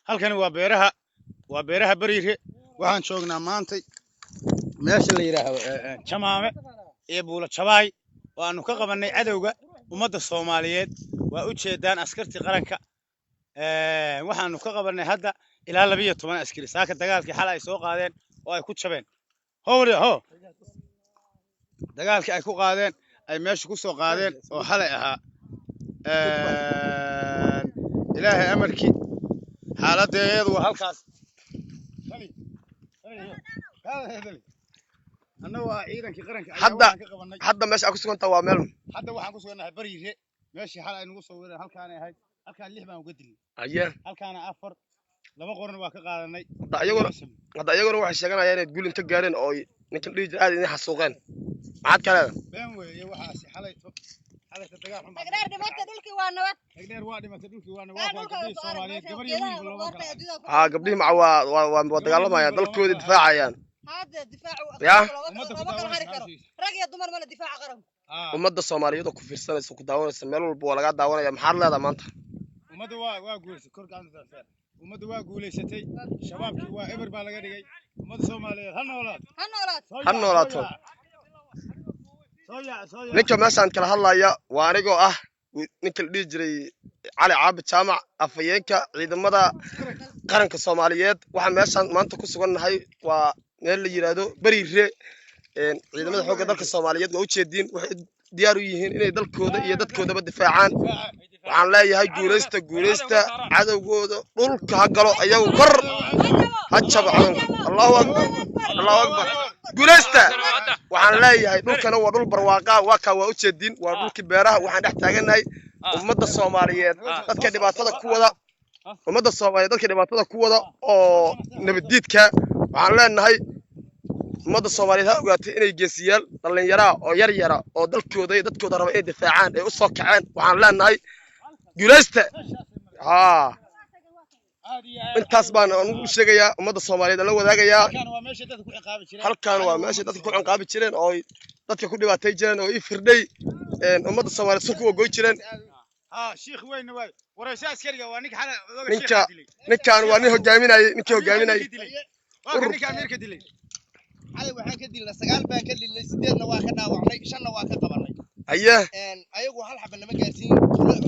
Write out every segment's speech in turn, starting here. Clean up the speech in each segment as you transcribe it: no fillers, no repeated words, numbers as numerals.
halkani waa beeraha bariire waxaan joognaa maantay meesha la yiraahdo Jamaame iyo Buulo Jabaay waanu ka qabanay cadawga ummadda Soomaaliyeed waa u jeedaan askartii qaranka waxaanu ka qabanay hadda ilaa 12 askari saaka dagaalkii xal ay soo qaadeen oo ay ku jabeen dagaalkii ay ku qaadeen ay meesha ku soo qaadeen oo xalay ahaa ilaahay amarkii xaaladeedu waa halkaas anna waa ciidankii qaranka hadda meesha ku suganta waa meel hadda waxaan ku suganahay bariire meeshii xal ay nagu soo weerareen halkaan ay ahayd halkaan 6 baan uga dilay halkaana 4 laba qoran waa ka qaadanay hadda iyaguna waxay sheeganayaan inay guul inta gaareen oo ninkan dhigi aad inay xasuuqeen maxaad ka leedahay been weeye waxaasi xalay dagaal xun Agneer dhimatay dhulkii waa nabad Agneer waa dhimatay dhulkii waa nabad gabdhihii Soomaaliyeed gabadhii wiil loo gabdhihii maca waa dagaalamayaan dalkooda difaacayaan هذا دفاع رجع دمر من الدفاع قرن ummadda Soomaaliyeed oo ku fiirsanaysa ku daawanaysa meel walba waa laga daawanaya maxaad leedahay maanta ummadda waa guuleysatay kor gacan saarsan ummadda waa guuleysatay shabaabkii waa eber baa laga dhigay ummadda Soomaaliyeed ha noolaato ninka meeshaan kala hadlaya waa anigoo ah ninka la dhigi jiray Cali Caabi Jaamac afayeenka ciidamada qaranka Soomaaliyeed waxa meeshaan maanta ku sugannahay waa meel la yiraahdo bariire ciidamada xoogga dalka Soomaaliyeed waa u jeedin waxay diyaar u yihiin inay dalkooda iyo dadkoodaba difaacaan waxaan leeyahay guuleysta cadawgooda dhulka ha galo ayagu kor ha jabcaan Allahu akbar guuleysta waxaan leeyahay dhulkana waa dhul barwaaqa waa u jeedin waa dhulkii beeraha waxaan dhex taaganahay ummadda Soomaaliyeed dadka dhibaatada ku wada oo nabadiidka waxaan leenahay ummadda Soomaaliyeed ha ogaatay inay geesiyaal dhalinyaro oo yar oo dalkooda iyo dadkooda raba inay difaacaan ay u soo kaceen waxaan leenahay guuleysta intaas baan ugu sheegayaa ummadda Soomaaliyeed la wadaagayaa halkaan waa meesha dadku ku ciqaabi jireen oo dadka ku dhibaatay jireen oo firdhay ummadda Soomaaliyeed soo ku goy jireen sheekh weyn way waraysa askariga waa ninkaan waa nin hogaaminayay ninka amirka dilay علي waxaan ka dilnay 9 baan ka dilnay 8na waa ka dhaawacnay 5na waa ka qabanay ayagu hal xabba nama gaarsiin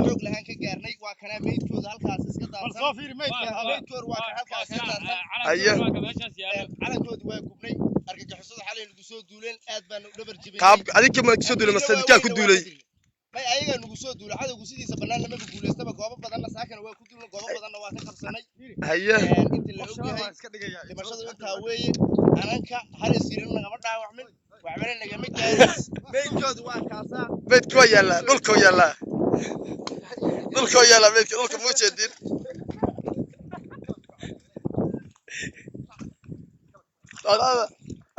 xoog lahaan ka gaarnay waa kana meydkooda halkaas iska daadsan soo fiir meydkooda waa ka halkaas iska daadsan calankooda waa gubnay argagixisada xalay lagu soo duuleen aad baan u dhabar jibinay qaab adinka ma soo duulay mas'adka ku duulay may ayaga nagu soo duulay cadawgu sidiisa banaan lama guuleystaba goobo badan saakana waa ku duulay goobo badan waa ka qabsanay inta la ogyahay dhimashadu inta weeye ananka hal isirin lagama dhaawacmin waxbana nagama gaarin meydkoodu waa kaasa meydkoo yaala dhulkoo yaala meydka dhulka ma jeedin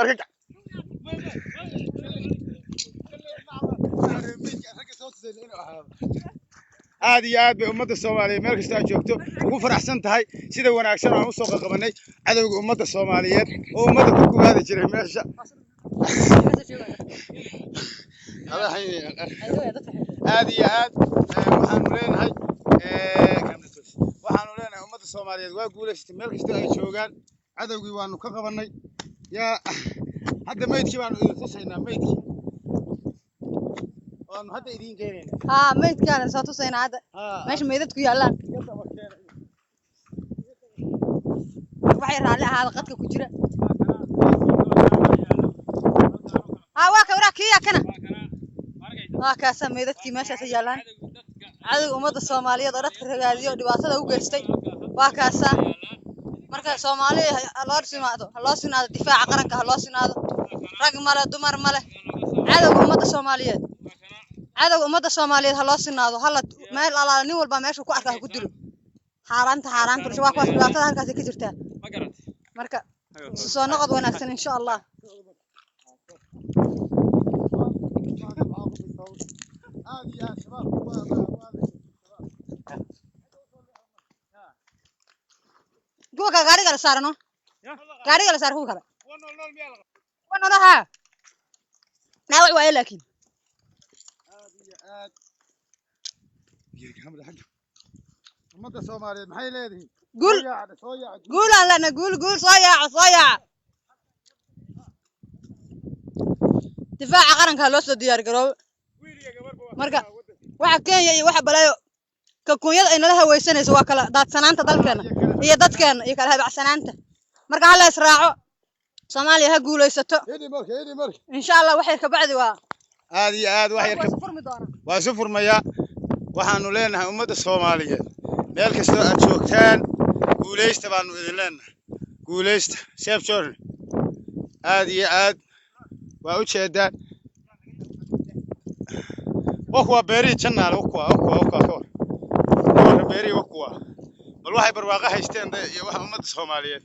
arka aad iyo aad bay ummadda Soomaaliyeed meel kasta ay joogto ugu faraxsan tahay sida wanaagsan aan u soo qabanay cadawga ummadda Soomaaliyeed oo ummadda ku gubaadi jiray meesha aad iyo aad waxaanu leenahay ummadda Soomaaliyeed waa guuleysatay meel kasta ay joogaan cadawgii waanu ka qabanay yaa hadda meydkii baanu idin tusaynaa meydkii هذا يدين كيرين ميت كان صوته سين هذا ماشي ميتك يالان waxay raali ahaada qadka ku jira waa ka waraakiya kana waa ka sameeyadkii meeshaas yaalaan cadawga ummadda Soomaaliyeed oo dadka ragaadiyo dhibaatada u geystay waa kaasa marka Soomaaliya loo sinaado difaaca qaranka loo sinaado rag male dumar male cadawga ummadda Soomaaliyeed loo sinaado hal meel alaal nin walba meesha ku arkaa ku dilo xaaraanta waa kuwaas dhibaatada halkaas ka jirta marka soo noqod wanaagsan insha Allah go'ga gaariga la saarno gaariga la saar ku kala ونولها ناوي وين لكن ummadda Soomaaliyeed maxay leedahay قول قول أنا قول صايع دفاع قرن كهلوس ديار قرو مركا واحد كان واحد بلايو ككونيد إن لها ويسنة سواء كلا دات سنانتا دالكنا هي دات كان يكلها بعد سنانتا مركا على إسراعه Soomaaliya ha guulaysato insha Allah waxay ka bacdi waa aad iyo aad wax yar ka waa soo furmaya waxaanu leenahay ummadda Soomaaliyeed meel kasta aad joogtaan guulaysta baanu idin leenahay guulaysta sheef joorn aad iyo aad waa u jeedaan waa beeri jannada waa beeri bal waxay barwaaqo haysteen iyo waxa ummadda Soomaaliyeed